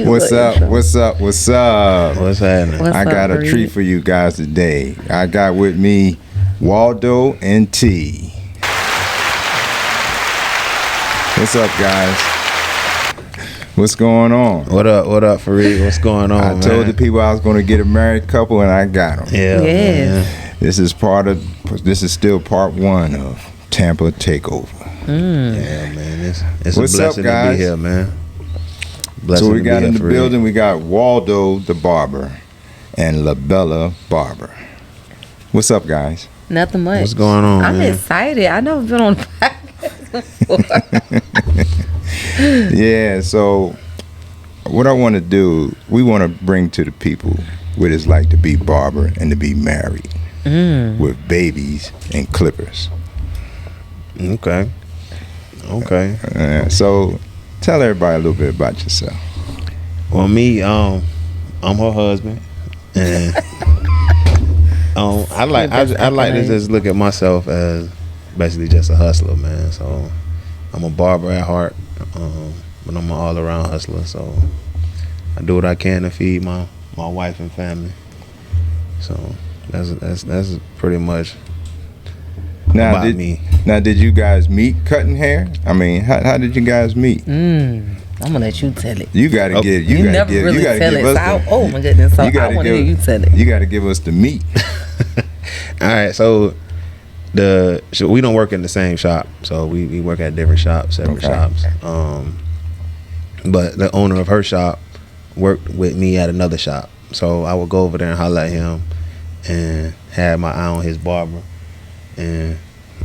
What's up? What's up? What's up? What's happening? I got a treat for you guys today. I got with me Waldo and T. What's up, guys? What's going on? What up, Fareed? What's going on, I told the people I was going to get a married couple, and I got them. Yeah, yes. This is still part one of Tampa Takeover. Yeah, man. It's What's a blessing up, guys? to be here, man. Blessing So we to got be in here, the Fareed. building, we got Waldo the Barber and LaBella Barber. What's up, guys? Nothing much. What's going on, I'm man? excited. I've never been on a podcast before. Yeah, so what I want to do, we want to bring to the people what it's like to be barber and to be married with babies and clippers. Okay. So tell everybody a little bit about yourself. Well, me, I'm her husband, and I like to just look at myself as basically just a hustler, man. So I'm a barber at heart, but I'm an all-around hustler. So I do what I can to feed my wife and family. So that's pretty much about me. Now, did you guys meet cutting hair? I mean, how did you guys meet? I'm gonna let you tell it. You gotta give. You gotta never give. really You gotta tell give it. us. So oh my goodness! So I want to hear you tell it. You gotta give us the meat. All right, so we don't work in the same shop, so we work at different shops, separate shops. But the owner of her shop worked with me at another shop, so I would go over there and holler at him, and had my eye on his barber, and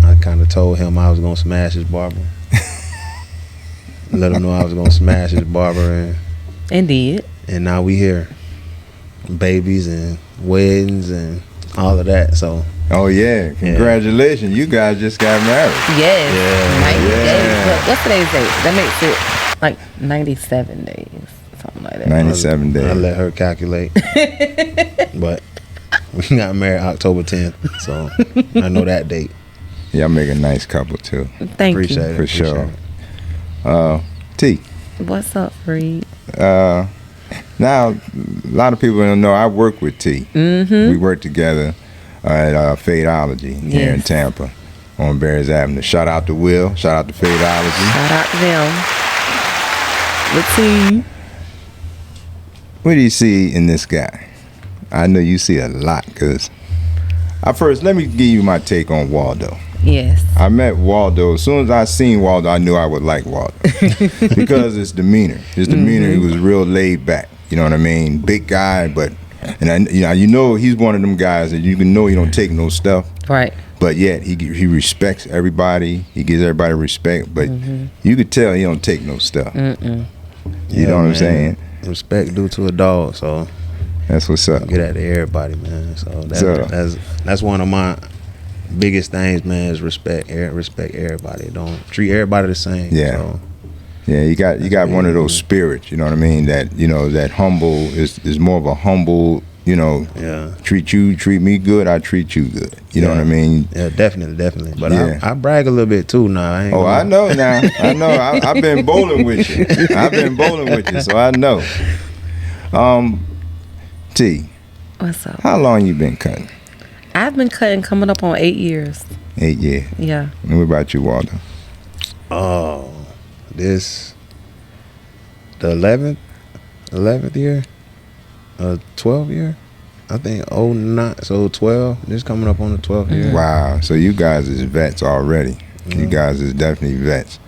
I kind of told him I was gonna smash his barber. Let him know I was gonna smash his barber, and did. And now we here, babies and weddings and all of that. So. Oh yeah! Congratulations, you guys just got married. Yes. Yeah. 90 days. What's today's date? That makes it like 97 days, something like that. 97 days. I let her calculate, but we got married October 10th, so I know that date. Y'all make a nice couple too. Thank Appreciate you. it. For Appreciate sure. T. What's up, Reed? Now, a lot of people don't know I work with T. We work together at Fadeology here in Tampa on Barry's Avenue. Shout out to Will. Shout out to Fadeology. Shout out to them. Let's see. What do you see in this guy? I know you see a lot because let me give you my take on Waldo. Yes. I met Waldo. As soon as I seen Waldo, I knew I would like Waldo because his demeanor. He was real laid back. You know what I mean? Big guy, but you know he's one of them guys that you can know he don't take no stuff. Right. But yet he respects everybody. He gives everybody respect. But you could tell he don't take no stuff. You know what I'm saying? Respect due to a dog, so that's what's up. Get at everybody, man. So that's one of my biggest things, man. Is respect. Respect everybody. Don't treat everybody the same. Yeah. So. Yeah, you got one of those spirits, you know what I mean? That that humble is more of a humble, treat me good, I treat you good. You know what I mean? Yeah, definitely. But I brag a little bit too now. I know now. I know. I've been bowling with you. So I know. T. What's up? How long you been cutting? I've been cutting coming up on 8 years. 8 years. Yeah. And what about you, Waldo? Oh. This the 11th year, 12th year, I think. 09, so 12. This coming up on the 12th year. Wow, so you guys is vets already. You guys is definitely vets.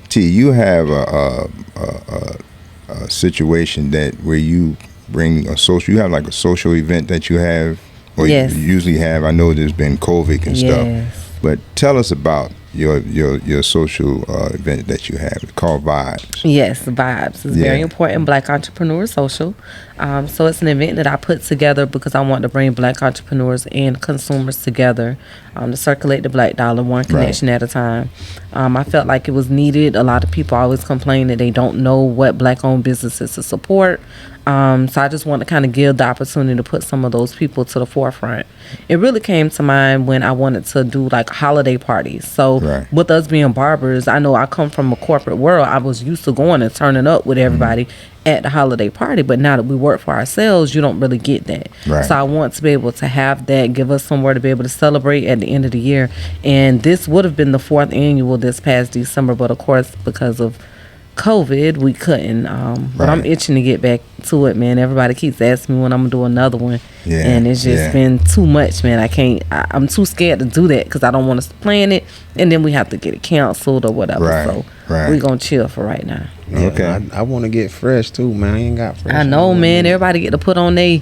T, you have a situation where you bring a social. You have like a social event that you have, or you usually have. I know there's been COVID and stuff. But tell us about your social event that you have. It's called Vibes. Yes, Vibes. It's very important. Black Entrepreneur Social. So it's an event that I put together because I want to bring Black entrepreneurs and consumers together to circulate the Black dollar one connection at a time. I felt like it was needed. A lot of people always complain that they don't know what Black-owned businesses to support. So I just want to kind of give the opportunity to put some of those people to the forefront. It really came to mind when I wanted to do like holiday parties. So with us being barbers, I know I come from a corporate world. I was used to going and turning up with everybody at the holiday party, but now that we work for ourselves, you don't really get that. So I want to be able to have that, give us somewhere to be able to celebrate at the end of the year. And this would have been the 4th annual this past December, but of course because of COVID we couldn't, but I'm itching to get back to it, man. Everybody keeps asking me when I'm gonna do another one, and it's just been too much, man. I'm too scared to do that because I don't want to plan it and then we have to get it canceled or whatever. So we're gonna chill for right now. I want to get fresh too, man. I ain't got fresh. I know, man. Everybody get to put on they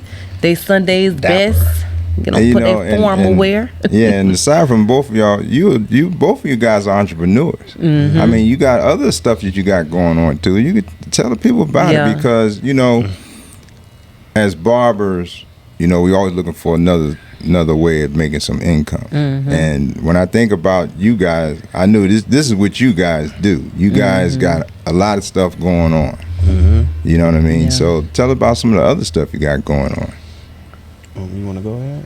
Sunday's best. Put that formal wear. And aside from both of y'all, you both of you guys are entrepreneurs. I mean, you got other stuff that you got going on too. You could tell the people about it because as barbers, we always looking for another way of making some income. And when I think about you guys, I knew this is what you guys do. You guys got a lot of stuff going on. You know what I mean? So tell about some of the other stuff you got going on. You want to go ahead?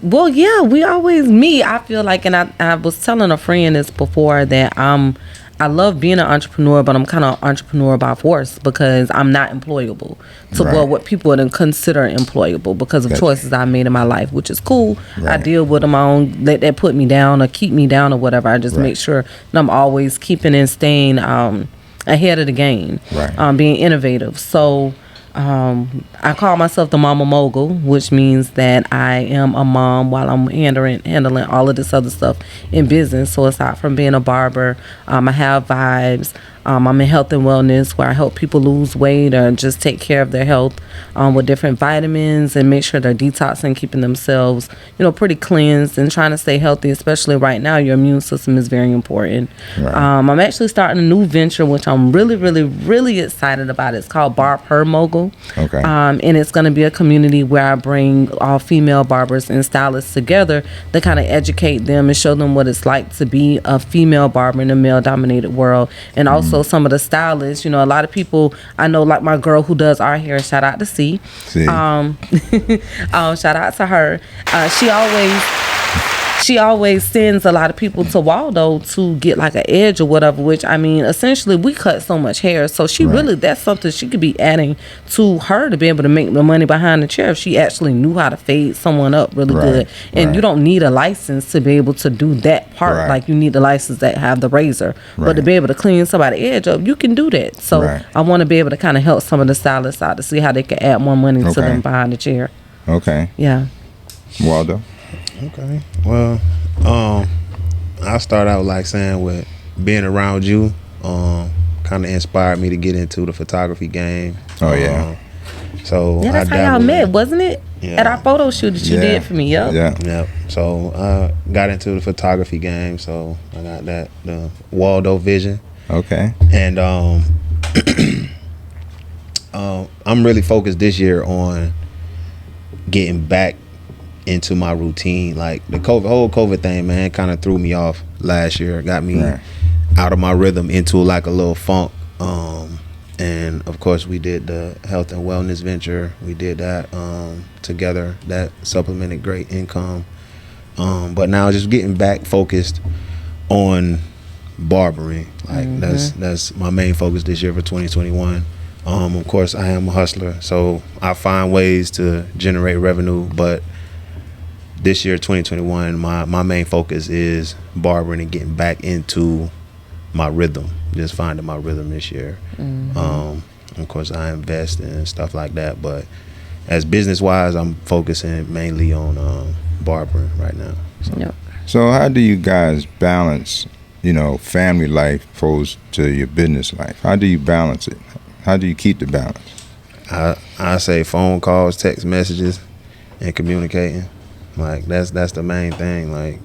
Well, yeah, we always I feel like, and I was telling a friend this before that I love being an entrepreneur, but I'm kind of entrepreneur by force because I'm not employable to what people would consider employable because of choices I made in my life, which is cool. I deal with them. I don't let that put me down or keep me down or whatever. I just make sure that I'm always keeping and staying ahead of the game, being innovative. So I call myself the Mama Mogul, which means that I am a mom while I'm handling all of this other stuff in business. So aside from being a barber, I have Vibes. I'm in health and wellness where I help people lose weight or just take care of their health with different vitamins and make sure they're detoxing, keeping themselves, pretty cleansed and trying to stay healthy, especially right now. Your immune system is very important. I'm actually starting a new venture, which I'm really, really, really excited about. It's called Barber Mogul. And it's going to be a community where I bring all female barbers and stylists together to kind of educate them and show them what it's like to be a female barber in a male-dominated world. And also some of the stylists, a lot of people I know, like my girl who does our hair, shout out to C. Shout out to her. She always sends a lot of people to Waldo to get like an edge or whatever, which I mean, essentially we cut so much hair. So she really, that's something she could be adding to her to be able to make the money behind the chair if she actually knew how to fade someone up really good. And you don't need a license to be able to do that part. Like you need the license that have the razor. But to be able to clean somebody's edge up, you can do that. So I want to be able to kind of help some of the stylists out to see how they can add more money to them behind the chair. Yeah. Waldo? Okay. Well, I'll start out like saying with being around you, kind of inspired me to get into the photography game. So that's how y'all met, wasn't it? At our photo shoot that you did for me. So I got into the photography game. So I got the Waldo vision. And I'm really focused this year on getting back into my routine. Like the whole COVID thing, man, kind of threw me off last year. Got me out of my rhythm into like a little funk. And of course we did the health and wellness venture. We did that together. That supplemented great income. But now just getting back focused on barbering. Like that's my main focus this year for 2021. Of course I am a hustler, so I find ways to generate revenue, but this year, 2021, my main focus is barbering and getting back into my rhythm. Just finding my rhythm this year. Of course, I invest in stuff like that, but as business-wise, I'm focusing mainly on barbering right now. So how do you guys balance, family life opposed to your business life? How do you balance it? How do you keep the balance? I say phone calls, text messages, and communicating. Like that's the main thing. Like,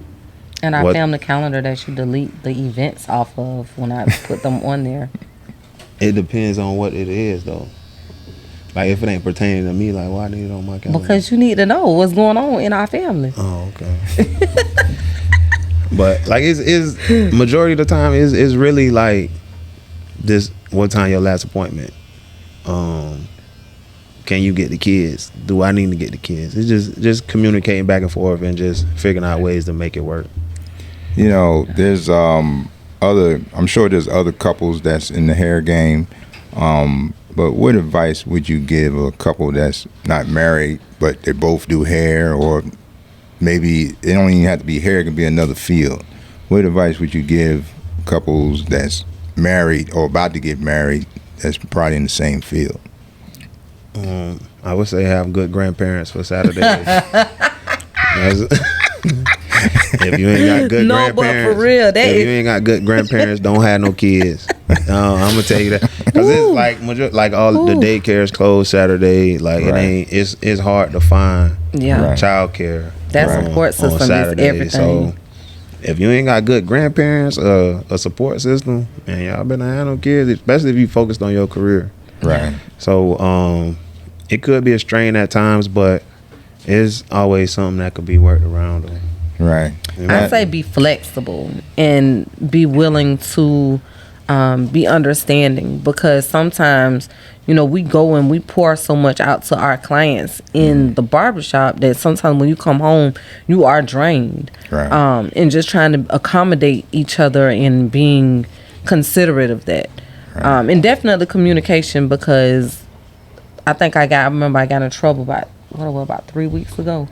and I found the calendar that you delete the events off of when I put them on there. It depends on what it is, though. Like if it ain't pertaining to me, like why need it on my calendar? Because you need to know what's going on in our family. Oh, okay. But like it's majority of the time is really like this. What time your last appointment? can you get the kids? Do I need to get the kids? It's just communicating back and forth and just figuring out ways to make it work. You know, there's I'm sure there's other couples that's in the hair game. But what advice would you give a couple that's not married, but they both do hair, or maybe it don't even have to be hair, it can be another field. What advice would you give couples that's married or about to get married that's probably in the same field? I would say have good grandparents for Saturday. If you ain't got good grandparents, but for real, you ain't got good grandparents, don't have no kids. I'm gonna tell you that, because it's like all the daycares closed Saturday. Like it's hard to find child care. That support system is everything. So if you ain't got good grandparents, a support system, man, y'all better have no kids, especially if you focused on your career. Right. So it could be a strain at times, but it's always something that could be worked around. Right. I say be flexible and be willing to be understanding, because sometimes, you know, we go and we pour so much out to our clients in the barbershop that sometimes when you come home, you are drained. Right. And just trying to accommodate each other and being considerate of that. Right. And definitely communication, because I remember I got in trouble about 3 weeks ago.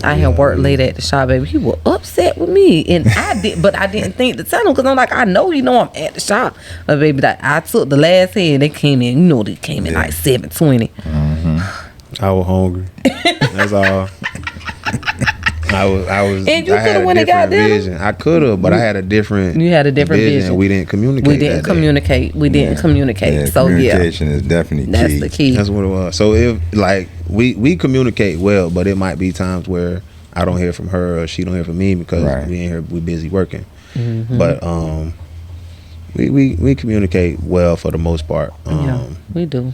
I had worked late at the shop, baby. He was upset with me, and I didn't think to tell him, because I'm like, I know you know I'm at the shop, but baby, I took the last head. They came in, you know, they came in like 7:20. I was hungry. That's all. I was. And you I had could have a different vision. I could have, but I had a different. You had a different vision. We didn't communicate. We didn't communicate. Yeah, so communication is definitely that's key. the key. That's what it was. So if like we communicate well, but it might be times where I don't hear from her or she don't hear from me because we ain't here. We busy working. Mm-hmm. But we communicate well for the most part. Yeah, we do.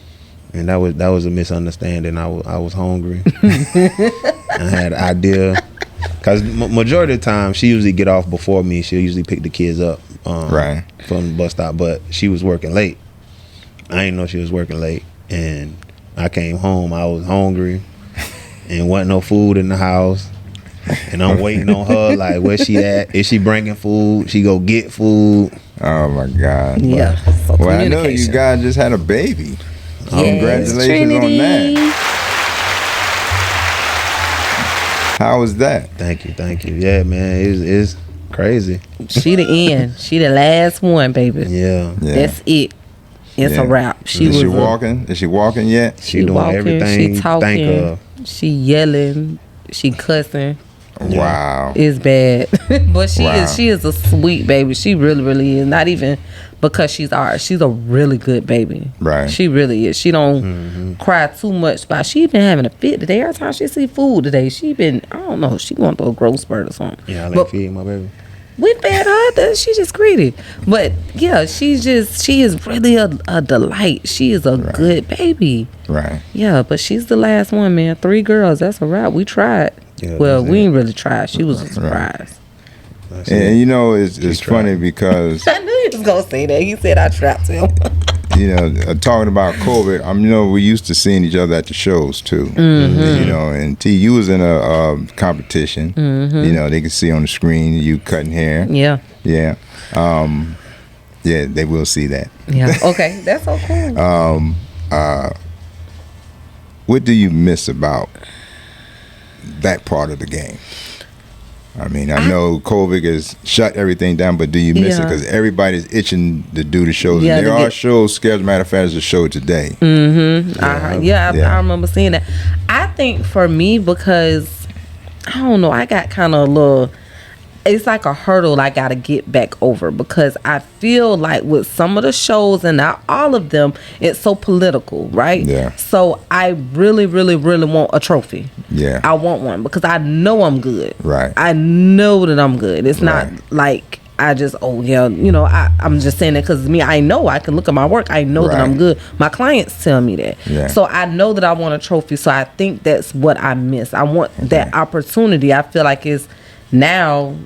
And that was a misunderstanding. I was hungry. I had an idea. Because majority of the time, she usually get off before me. She'll usually pick the kids up from the bus stop. But she was working late. I didn't know she was working late. And I came home. I was hungry. And wasn't no food in the house. And I'm waiting on her, like, where she at? Is she bringing food? She go get food. Oh, my God. Yeah. So well, I know you guys just had a baby. Yes, congratulations Trinity. on that. How was that? Thank you. Yeah, man, it's crazy. She the end. She the last one, baby. Yeah. That's it. It's a wrap. Is she walking? Is she walking yet? She doing walking, everything. She talking. Think of. She yelling. She cussing. Wow. It's bad. But she is a sweet baby. She really, really is. Not even because she's ours. She's a really good baby. Right. She really is. She don't cry too much about. She been having a fit today. Every time she see food today, she been, I don't know, she going through a growth spurt or something. Yeah, I like feeding my baby. We fed her. She just greedy. But yeah, she is really a delight. She is a good baby. Right. Yeah, but she's the last one, man. 3 girls. That's a wrap. We tried. Yeah, well, we didn't really try. She was a surprise. Right. And you know, it's funny because I knew he was gonna say that. He said I trapped him. You know, talking about COVID, you know, we used to seeing each other at the shows too. Mm-hmm. You know, and T, you was in a competition. Mm-hmm. You know, they can see on the screen you cutting hair. Yeah. Yeah. Yeah, they will see that. Yeah. Okay, that's so cool. What do you miss about that part of the game? I mean, I know COVID has shut everything down, but do you miss it? Because everybody's itching to do the shows. And there are shows scheduled. Matter of fact, there's a show today. Mm-hmm. I remember seeing that. I think for me, because, I don't know, I got kind of a little... It's like a hurdle I got to get back over, because I feel like with some of the shows, and not all of them, it's so political, right? Yeah. So I really, really, really want a trophy. Yeah. I want one because I know I'm good. Right. I know that I'm good. It's not like I just, I'm just saying that because me, I know I can look at my work. I know that I'm good. My clients tell me that. Yeah. So I know that I want a trophy. So I think that's what I miss. I want that opportunity. I feel like it's now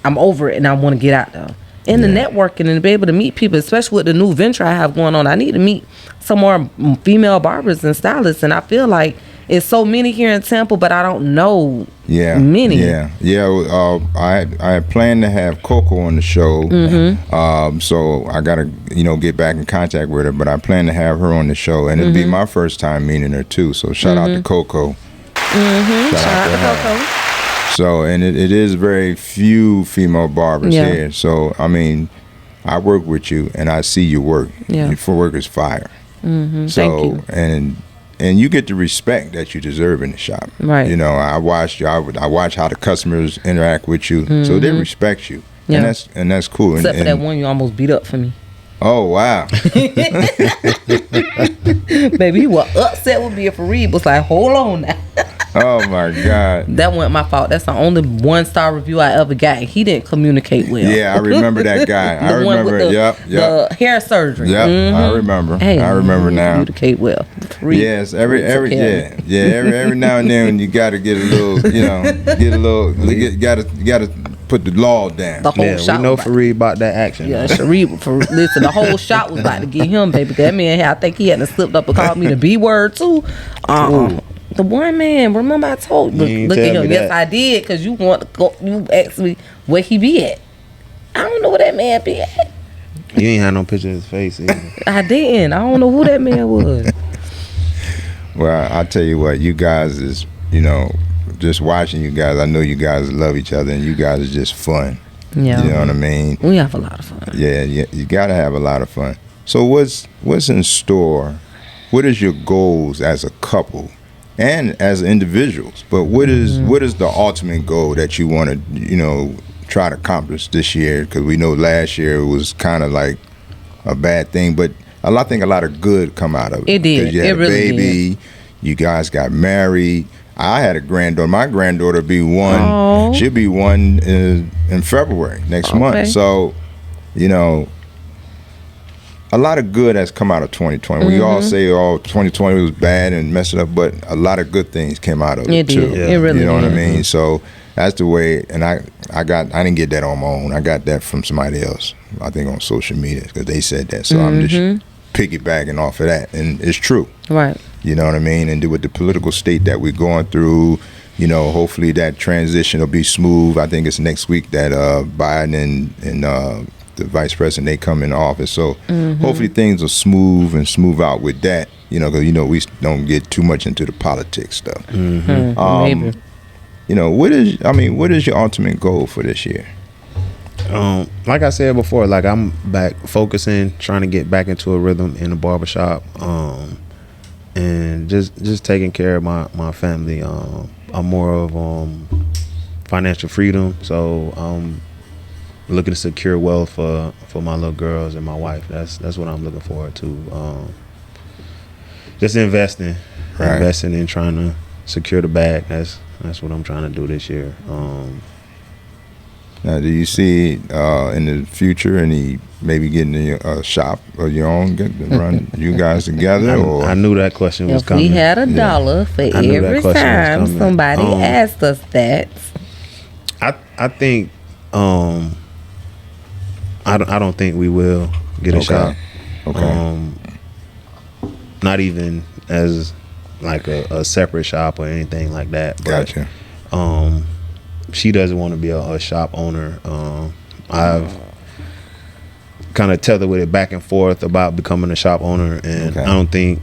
I'm over it and I want to get out there. and the networking and to be able to meet people, especially with the new venture I have going on. I need to meet some more female barbers and stylists, and I feel like it's so many here in Tampa, but I don't know many. I had planned to have Coco on the show, so I gotta get back in contact with her. But I plan to have her on the show, and it'll be my first time meeting her too. So shout out to Coco. Shout out to Coco. So, and it is very few female barbers here. So I mean, I work with you, and I see your work. Yeah. Your work is fire. So Thank you. And you get the respect that you deserve in the shop. Right. I watched you. I watch how the customers interact with you, so they respect you. Yeah. And that's cool. Except for that one you almost beat up for me. Oh wow. Baby, he was upset with me. Fareed was like, hold on now. Oh my God. That wasn't my fault. That's the only 1-star review I ever got. He didn't communicate well. Yeah, I remember that guy. I remember. The hair surgery. Yep, I remember. Hey, I remember now. Communicate well. Yes, every now and then you got to get a little, gotta put the law down. The whole shop. We know Fareed about that action. Yeah, listen, the whole shop was about to get him, baby. That man, I think he had to slipped up and called me the B word too. The one man, remember I told you, look at him. Yes, I did, because you asked me where he be at. I don't know where that man be at. You ain't had no picture of his face either. I didn't. I don't know who that man was. Well, I'll tell you what, you guys is, just watching you guys, I know you guys love each other, and you guys are just fun. Yeah. You know what I mean? We have a lot of fun. Yeah, you got to have a lot of fun. So what's in store? What is your goals as a couple and as individuals? But what is the ultimate goal that you want to, try to accomplish this year? Because we know last year was kind of like a bad thing, but I think a lot of good come out of it. It did. Because you had it a really baby, did. You guys got married. I had a granddaughter. My granddaughter be one. Aww. She'll be one in February next month. So, a lot of good has come out of 2020. We all say, 2020 was bad and messed it up, but a lot of good things came out of it too. Yeah. It really You know did. what I mean? So that's the way. And I didn't get that on my own. I got that from somebody else. I think on social media, because they said that. So I'm just piggybacking off of that, and it's true. Right. You know what I mean? And with the political state that we're going through, hopefully that transition will be smooth. I think it's next week that Biden and the vice president, they come in office. So hopefully things will smooth out with that. Because we don't get too much into the politics stuff. Maybe. What is your ultimate goal for this year? Like I said before, like I'm back focusing, trying to get back into a rhythm in the barbershop, and just taking care of my family. I'm more of financial freedom, so I'm looking to secure wealth for my little girls and my wife. That's what I'm looking forward to. Just investing and trying to secure the bag. That's what I'm trying to do this year. Now, do you see in the future maybe getting a shop of your own, run you guys together? I knew that question was coming. If we had $1 for every time somebody asked us that. I think I don't think we will get a shop. Okay. Not even as like a separate shop or anything like that. But, gotcha. She doesn't want to be a shop owner. I've kind of tethered with it back and forth about becoming a shop owner, and I don't think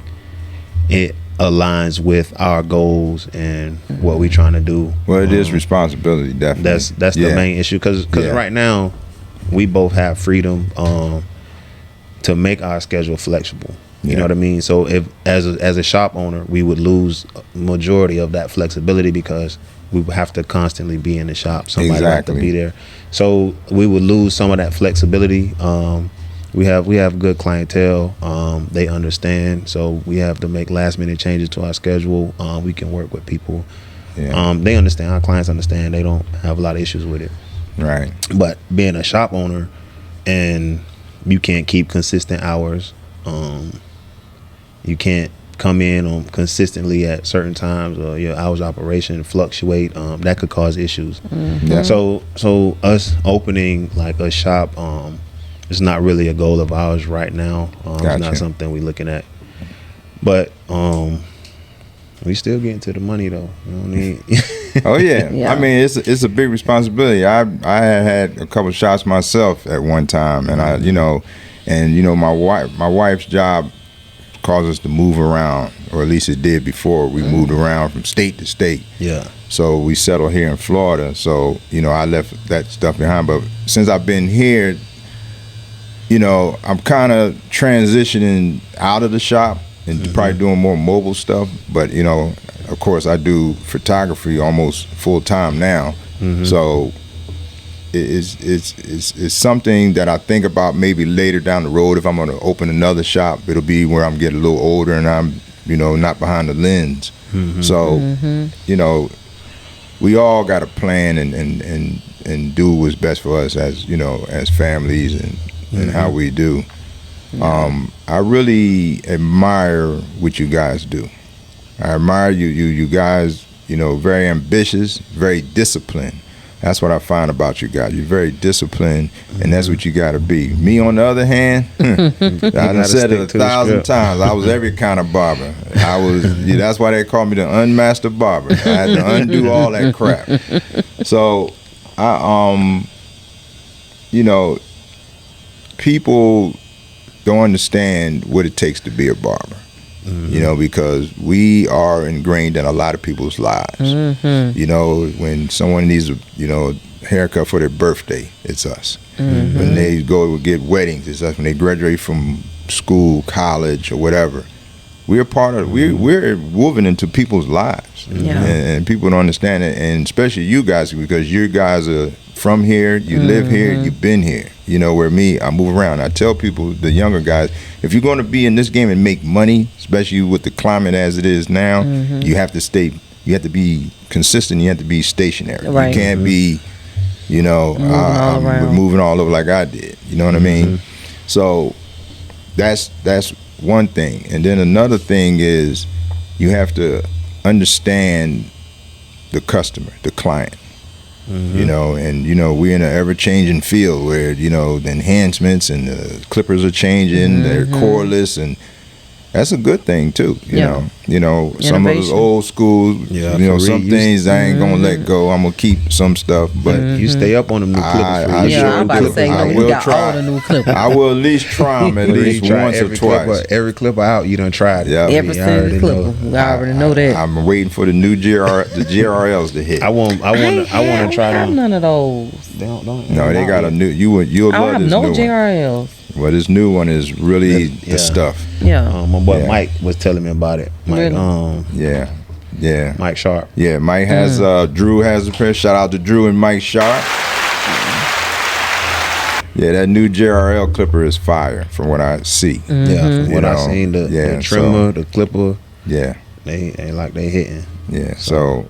it aligns with our goals and what we're trying to do. Well, it is responsibility, definitely. That's the main issue, because right now we both have freedom to make our schedule flexible. You know what I mean? So if as a shop owner, we would lose majority of that flexibility because we would have to constantly be in the shop. Somebody would have to be there. So we would lose some of that flexibility. We have good clientele. They understand. So we have to make last minute changes to our schedule. We can work with people. Yeah. They understand. Our clients understand. They don't have a lot of issues with it. Right. But being a shop owner and you can't keep consistent hours. You can't come in on consistently at certain times, or your hours of operation fluctuate, that could cause issues. Yeah. So us opening like a shop, it's not really a goal of ours right now. It's not something we're looking at, but we still getting to the money though. You know what I mean? Oh yeah. I mean, it's a big responsibility. I had a couple of shots myself at one time, and my wife's job caused us to move around, or at least it did before. We moved around from state to state. Yeah. So we settled here in Florida. So I left that stuff behind. But since I've been here, I'm kind of transitioning out of the shop and probably doing more mobile stuff. But of course, I do photography almost full time now. So it's something that I think about maybe later down the road. If I'm going to open another shop, it'll be where I'm getting a little older and I'm not behind the lens. So we all got to plan and do what's best for us as as families and how we do. I really admire what you guys do. I admire you guys, very ambitious, very disciplined. That's what I find about you guys. You're very disciplined, and that's what you got to be. Me, on the other hand, I done said it 1,000 times. I was every kind of barber. I was. That's why they call me the unmastered barber. I had to undo all that crap. So, people don't understand what it takes to be a barber. Because we are ingrained in a lot of people's lives. When someone needs a haircut for their birthday, it's us. When they go get weddings, it's us. When they graduate from school, college, or whatever, we're part of. We're woven into people's lives, and people don't understand it. And especially you guys, because you guys are from here, you live here, you've been here. Where me, I move around. I tell people, the younger guys, if you're going to be in this game and make money, especially with the climate as it is now, you have to stay. You have to be consistent. You have to be stationary. Right. You can't be, moving all over like I did. You know what I mean? So that's one thing. And then another thing is you have to understand the customer, the client. We're in an ever-changing field where the enhancements and the clippers are changing, they're cordless, and that's a good thing too. Some of those old school, some things I ain't gonna let go. I'm gonna keep some stuff, but you stay up on them new clippers. I'm about to say, I will try. All the new clippers. I will at least try them at least once or twice. Every clipper out, you done tried it. Yeah, every single clipper. I already know that. I'm waiting for the new GRLs to hit. I want to try them. None of those. No, they got a new. You'll love this new one. I don't have no GRLs. Well, this new one is really the stuff. Yeah. My boy Mike was telling me about it. Mike, yeah. Mike Sharp. Yeah, Mike has Drew has a pair. Shout out to Drew and Mike Sharp. Yeah, that new JRL clipper is fire from what I see. Yeah, from what I seen, the trimmer, the clipper. Yeah. They ain't like they hitting. Yeah. So,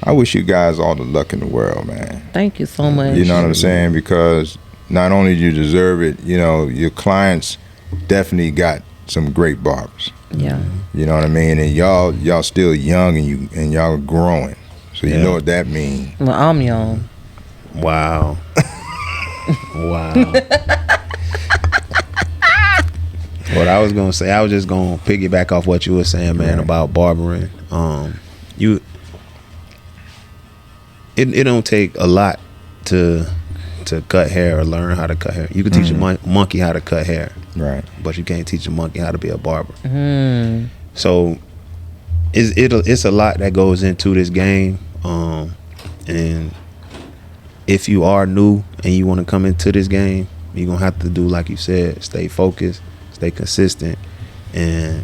I wish you guys all the luck in the world, man. Thank you so much. You know what I'm saying? Because not only do you deserve it, your clients definitely got some great barbers. Yeah. You know what I mean? And y'all still young and y'all are growing. So you know what that means. Well, I'm young. Wow. Wow. What I was gonna say, I was just gonna piggyback off what you were saying, man, about barbering. It don't take a lot to cut hair or learn how to cut hair. You can teach a monkey how to cut hair, right? But you can't teach a monkey how to be a barber. So it's a lot that goes into this game, and if you are new and you want to come into this game, you're gonna have to do like you said, stay focused, stay consistent, and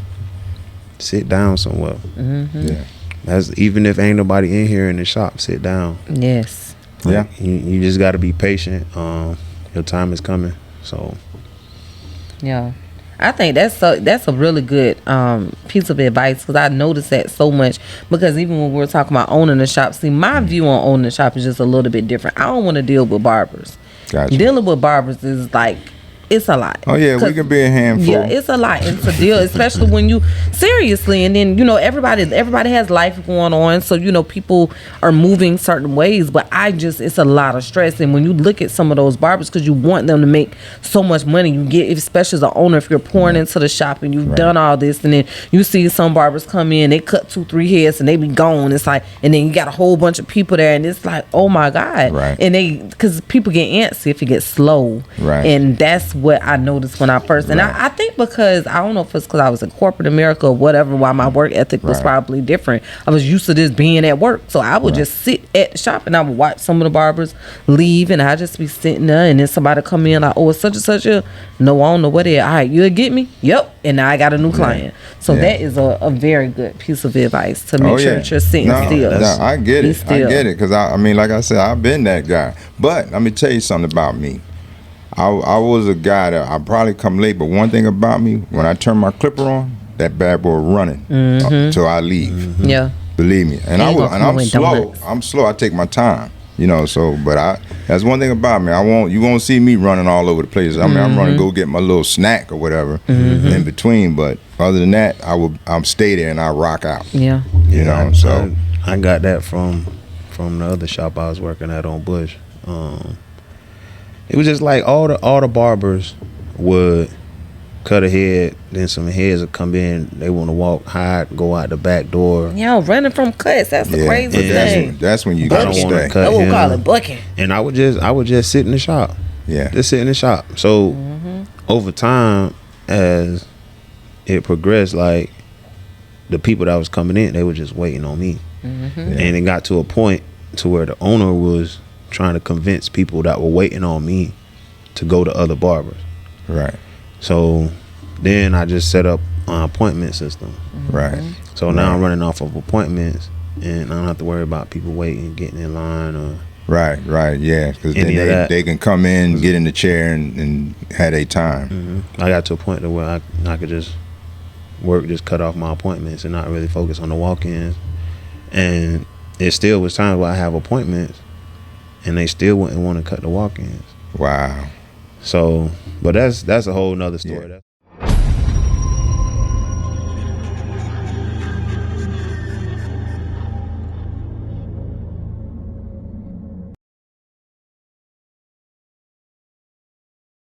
sit down somewhere. Yeah, that's even if ain't nobody in here in the shop, sit down. Yes. Yeah, you just got to be patient. Your time is coming. So, yeah, I think that's a really good piece of advice, because I noticed that so much. Because even when we're talking about owning a shop, see, my view on owning a shop is just a little bit different. I don't want to deal with barbers. Gotcha. Dealing with barbers is like it's a lot. Oh yeah, we can be a handful. Yeah, it's a lot. It's a deal, especially when you seriously, and then everybody has life going on, so people are moving certain ways. But it's a lot of stress. And when you look at some of those barbers, because you want them to make so much money, you get, especially as an owner, if you're pouring into the shop and you've done all this, and then you see some barbers come in, they cut 2-3 heads and they be gone. It's like, and then you got a whole bunch of people there, and it's like, oh my God, and because people get antsy if it gets slow, and that's what I noticed when I first, and I think because I don't know if it's because I was in corporate America or whatever, why my work ethic was probably different. I was used to this being at work, so I would just sit at the shop and I would watch some of the barbers leave, and I just be sitting there, and then somebody come in like, oh, it's such and such a, no, I don't know what it is. All right, you'll get me? Yep. And now I got a new client. So that is a very good piece of advice to make sure that you're sitting still. No, I get it. I get it, because I mean, like I said, I've been that guy. But let me tell you something about me. I was a guy that I probably come late, but one thing about me, when I turn my clipper on, that bad boy running till I leave. Yeah, believe me. And I'm slow. I'm slow. I take my time. So but that's one thing about me. You won't see me running all over the place. I mean, I'm running to go get my little snack or whatever in between. But other than that, I'm stay there and I rock out. Yeah, So I got that from the other shop I was working at on Bush. It was just like all the barbers would cut a head, then some heads would come in. They want to walk, hide, go out the back door. Yeah, running from cuts. That's the craziest thing. That's when you gotta stay. I would call it bucking. And I would just sit in the shop. Yeah, just sit in the shop. So over time, as it progressed, like the people that was coming in, they were just waiting on me, and it got to a point to where the owner was trying to convince people that were waiting on me to go to other barbers. Right. So then I just set up an appointment system. Right. So now I'm running off of appointments, and I don't have to worry about people waiting, getting in line or. Right, yeah, because then they can come in, get in the chair, and have their time. I got to a point where I could just cut off my appointments and not really focus on the walk-ins. And it still was times where I have appointments, and they still wouldn't want to cut the walk-ins. Wow. So, but that's a whole nother story. Yeah.